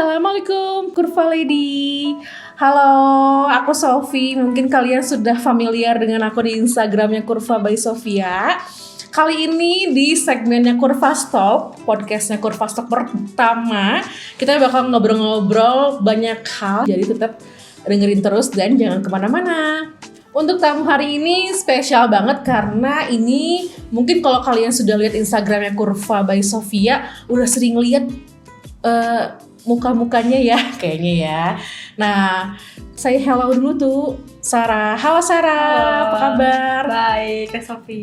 Assalamualaikum Kurva Lady. Halo, aku Sofi. Mungkin kalian sudah familiar dengan aku di Instagramnya Kurva by Sofia. Kali ini di segmennya Kurva Stop, podcastnya Kurva Stop pertama, kita bakal ngobrol-ngobrol banyak hal. Jadi tetap dengerin terus dan jangan kemana-mana. Untuk tamu hari ini spesial banget karena ini mungkin kalau kalian sudah lihat Instagramnya Kurva by Sofia, udah sering lihat muka-mukanya ya kayaknya ya. Nah, saya hello dulu tuh Sarah. Halo Sarah, apa kabar? Baik, Kak Sofi.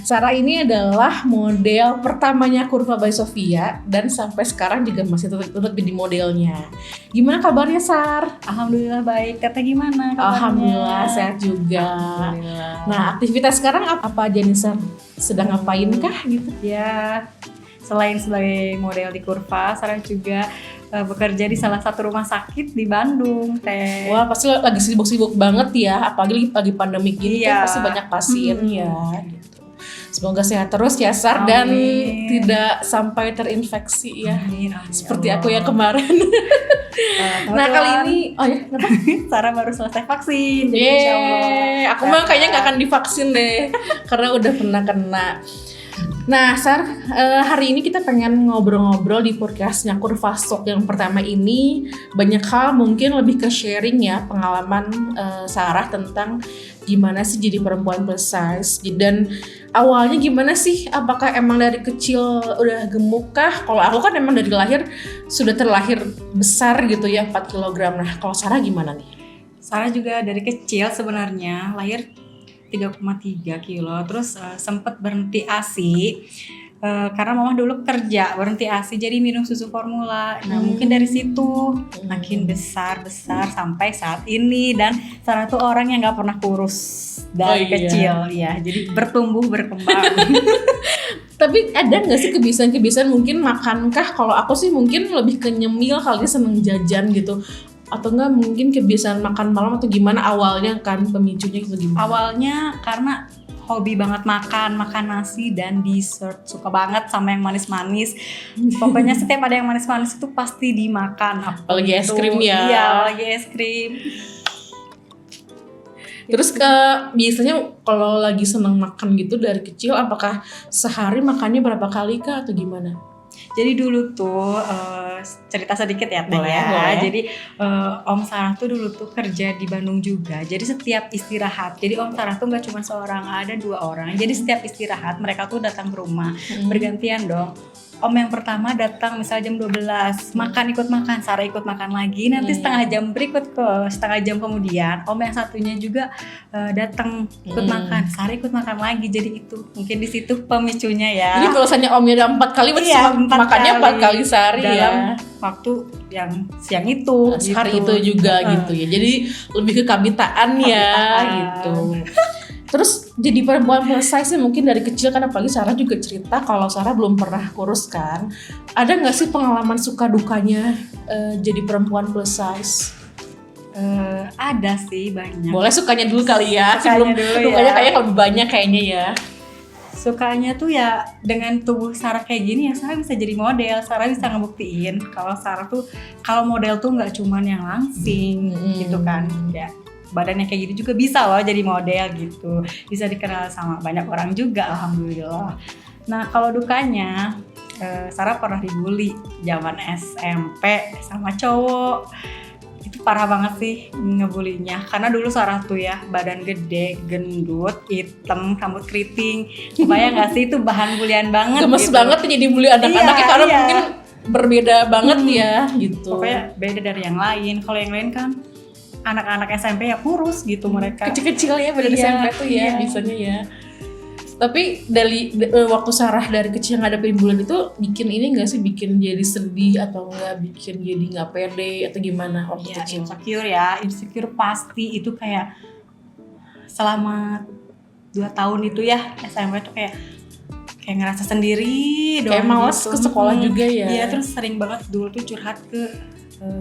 Sarah ini adalah model pertamanya Kurva by Sofia dan sampai sekarang juga masih tetap jadi modelnya. Gimana kabarnya Sar? Alhamdulillah baik. Teteh gimana kabarnya? Alhamdulillah sehat juga. Alhamdulillah. Nah, aktivitas sekarang apa aja nih Sar? Sedang ngapain kah gitu? Ya, selain sebagai model di Kurva, Sarah juga bekerja di salah satu rumah sakit di Bandung, Teh. Wah, pasti lagi sibuk-sibuk banget ya, apalagi lagi pandemi gini kan pasti banyak pasien ya gitu. Semoga sehat terus ya Sar. Amin. Dan tidak sampai terinfeksi ya. Amin. Seperti aku yang kemarin. Nah kali ini, oh ya kenapa? Sarah baru selesai vaksin. Yeay, aku mah kayaknya gak akan divaksin deh, karena udah pernah kena. Nah Sar, hari ini kita pengen ngobrol-ngobrol di podcastnya Kurva Stop yang pertama ini. Banyak hal mungkin lebih ke sharing ya, pengalaman Sarah tentang gimana sih jadi perempuan plus size. Dan awalnya gimana sih, apakah emang dari kecil udah gemuk kah? Kalau aku kan emang dari lahir sudah terlahir besar gitu ya, 4 kg. Nah kalau Sarah gimana nih? Sarah juga dari kecil sebenarnya lahir 3,3 kilo, terus sempet berhenti ASI karena mama dulu kerja berhenti ASI jadi minum susu formula. Nah mungkin dari situ makin besar sampai saat ini. Dan Sarah tuh orang yang nggak pernah kurus dari kecil ya, jadi bertumbuh berkembang. Tapi ada nggak sih kebiasaan mungkin makankah? Kalau aku sih mungkin lebih ke nyemil kali, seneng jajan gitu. Atau enggak mungkin kebiasaan makan malam atau gimana awalnya kan, pemicunya itu gimana? Awalnya karena hobi banget makan nasi dan dessert, suka banget sama yang manis-manis. Pokoknya setiap ada yang manis-manis itu pasti dimakan. Apalagi es krim ya. Iya, apalagi es krim. Terus biasanya kalau lagi seneng makan gitu dari kecil, apakah sehari makannya berapa kali kah atau gimana? Jadi dulu tuh cerita sedikit ya Teh ya. Jadi Om Sarah tuh dulu tuh kerja di Bandung juga. Jadi setiap istirahat, jadi Om Sarah tuh nggak cuma seorang, ada 2 orang. Jadi setiap istirahat mereka tuh datang ke rumah, bergantian dong. Om yang pertama datang misalnya jam 12, ikut makan, Sarah ikut makan lagi. Nanti setengah jam kemudian Om yang satunya juga datang ikut makan, Sarah ikut makan lagi. Jadi itu mungkin di situ pemicunya ya. Jadi kalau misalnya Omnya ada 4 kali, berarti makannya 4 kali sehari dalam ya. Waktu yang siang itu, hari itu juga gitu ya. Jadi lebih ke kabitaan ya gitu. Terus jadi perempuan plus size mungkin dari kecil kan, apalagi Sarah juga cerita kalau Sarah belum pernah kurus kan. Ada nggak sih pengalaman suka dukanya jadi perempuan plus size? Ada sih, banyak. Boleh sukanya dulu kali ya, sebelum dukanya kayak lebih banyak kayaknya ya. Sukanya tuh ya dengan tubuh Sarah kayak gini ya, Sarah bisa jadi model. Sarah bisa ngebuktiin kalau Sarah tuh, kalau model tuh nggak cuman yang langsing gitu kan ya. Badannya kayak gitu juga bisa loh jadi model gitu. Bisa dikenal sama banyak orang juga, alhamdulillah. Nah kalau dukanya, Sarah pernah dibully zaman SMP sama cowok. Itu parah banget sih ngebulinya. Karena dulu Sarah tuh ya badan gede, gendut, hitam, rambut keriting. Kebayang gak sih itu bahan bulian banget. Gemes gitu banget jadi bully anak-anaknya karena mungkin berbeda banget ya gitu. Pokoknya beda dari yang lain. Kalau yang lain kan anak-anak SMP ya kurus gitu mereka. Kecil-kecil ya pada SMP tuh ya biasanya ya. Tapi dari waktu Sarah dari kecil ngadepin bulan itu bikin ini nggak sih, bikin jadi sedih atau nggak, bikin jadi nggak pede atau gimana waktu kecil? Insecure pasti. Itu kayak selama 2 tahun itu ya SMP tuh kayak ngerasa sendiri doang. Kayak malas gitu. Ke sekolah juga ya. Iya, terus sering banget dulu tuh curhat ke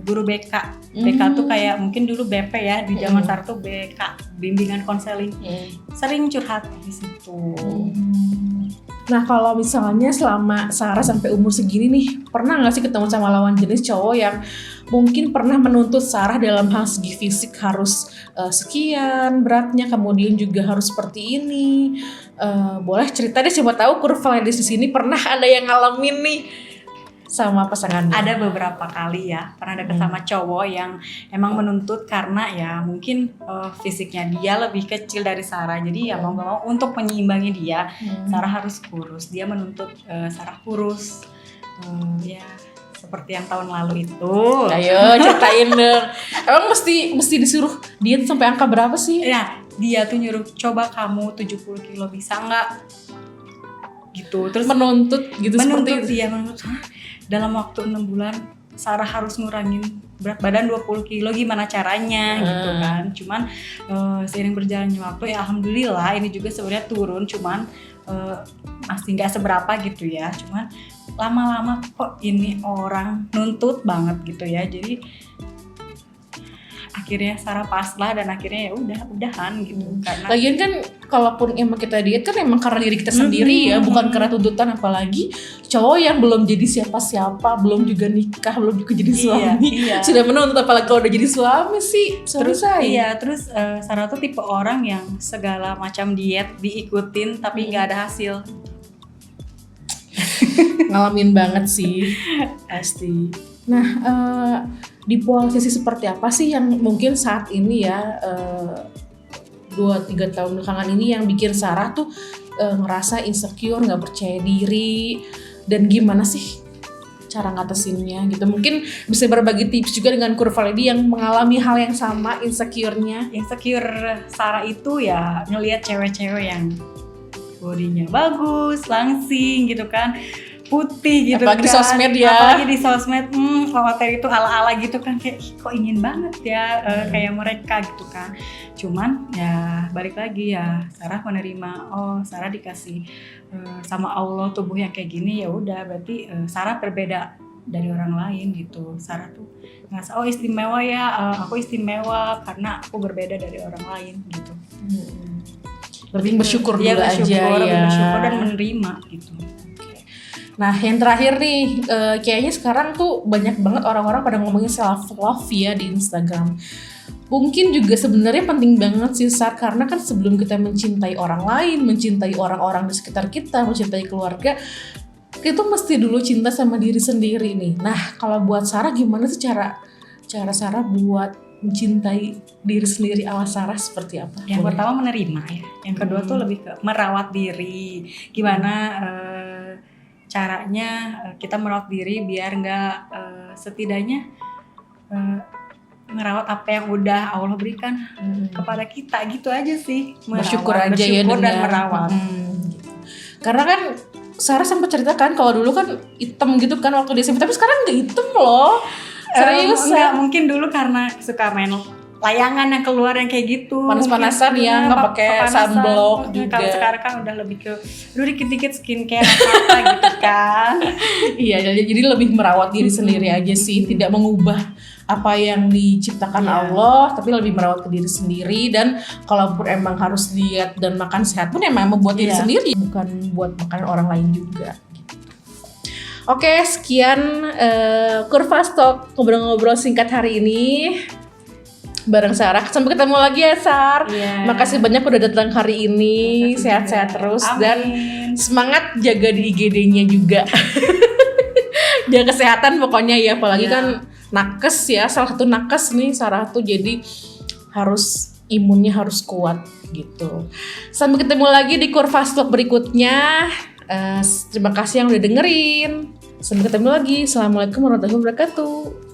guru BK. BK tuh kayak mungkin dulu BP ya, di zaman Sarah tuh BK, bimbingan konseling. Sering curhat di situ. Nah kalau misalnya selama Sarah sampai umur segini nih, pernah nggak sih ketemu sama lawan jenis cowok yang mungkin pernah menuntut Sarah dalam hal segi fisik harus sekian beratnya, kemudian juga harus seperti ini. Boleh cerita deh, siapa tahu kurva ladies di sini pernah ada yang ngalamin nih sama pasangannya. Ada beberapa kali ya pernah deket sama cowok yang emang menuntut karena ya mungkin fisiknya dia lebih kecil dari Sarah, jadi ya mau gak mau untuk menyeimbangi dia Sarah harus kurus, dia menuntut Sarah kurus. Ya seperti yang tahun lalu itu. Ayo ceritain dong. Emang mesti disuruh diet sampai angka berapa sih? Ya dia tuh nyuruh, coba kamu 70 kilo bisa nggak gitu, terus Menuntut gitu seperti itu. Iya menuntut. Dalam waktu 6 bulan Sarah harus ngurangin berat badan 20 kilo, gimana caranya gitu kan. Cuman seiring berjalannya waktu ya alhamdulillah ini juga sebenarnya turun, cuman masih nggak seberapa gitu ya. Cuman lama-lama kok ini orang nuntut banget gitu ya, jadi akhirnya Sarah pasrah dan akhirnya ya udahan gitu. Karena Lagian kan kalaupun emang kita diet kan emang karena diri kita sendiri ya, bukan karena tuntutan. Apalagi cowok yang belum jadi siapa-siapa, belum juga nikah, belum juga jadi suami, sudah menuntut, apalagi kalau udah jadi suami sih. Terus Sarah tuh tipe orang yang segala macam diet diikutin tapi nggak ada hasil. Ngalamin banget sih pasti. Nah di posisi seperti apa sih yang mungkin saat ini ya 2-3 tahun belakangan ini yang bikin Sarah tuh ngerasa insecure, nggak percaya diri, dan gimana sih cara ngatasinnya gitu? Mungkin bisa berbagi tips juga dengan kurva lady yang mengalami hal yang sama, insecure-nya. Insecure Sarah itu ya ngelihat cewek-cewek yang bodinya bagus, langsing gitu kan, putih gitu. Apalagi kan. di sosmed ya. Apalagi di sosmed, materi itu ala-ala gitu kan, kayak kok ingin banget ya kayak mereka gitu kan. Cuman ya balik lagi ya, Sarah menerima, Sarah dikasih sama Allah tubuh yang kayak gini, ya udah berarti Sarah berbeda dari orang lain gitu. Sarah tuh ngerasa istimewa ya, aku istimewa karena aku berbeda dari orang lain gitu. Lebih bersyukur dulu aja ya. Bersyukur dan menerima gitu. Nah yang terakhir nih, kayaknya sekarang tuh banyak banget orang-orang pada ngomongin self love ya di Instagram. Mungkin juga sebenarnya penting banget sih Sar, karena kan sebelum kita mencintai orang lain, mencintai orang-orang di sekitar kita, mencintai keluarga, itu mesti dulu cinta sama diri sendiri nih. Nah kalau buat Sarah gimana sih cara Sarah buat mencintai diri sendiri ala Sarah seperti apa? Yang pertama menerima ya, yang kedua tuh lebih ke merawat diri. Gimana caranya kita merawat diri biar nggak setidaknya merawat apa yang udah Allah berikan kepada kita, gitu aja sih. Bersyukur aja ya dan merawat. Karena kan Sarah sempat cerita kan kalau dulu kan hitam gitu kan waktu di SMP, tapi sekarang nggak hitam loh. Serius? Enggak, mungkin dulu karena suka main layangan yang keluar yang kayak gitu, panas-panasan ya, nggak pakai sunblock juga. Kalau sekarang kan udah lebih ke dikit-dikit skincare apa gitu kan. Iya, jadi lebih merawat diri sendiri aja sih, tidak mengubah apa yang diciptakan Allah, tapi lebih merawat ke diri sendiri. Dan kalaupun emang harus diet dan makan sehat pun emang membuat diri sendiri, bukan buat makan orang lain juga. Oke, sekian Kurva Talk, ngobrol-ngobrol singkat hari ini bareng Sarah. Sampai ketemu lagi ya Sar. Makasih banyak udah datang hari ini. Sehat-sehat terus. Amin. Dan semangat jaga di IGD-nya juga. Jaga kesehatan pokoknya ya, apalagi kan nakes ya, salah satu nakes nih Sarah tuh, jadi harus imunnya harus kuat gitu. Sampai ketemu lagi di Kurva Talk berikutnya. Terima kasih yang udah dengerin. Sampai ketemu lagi. Assalamualaikum warahmatullahi wabarakatuh.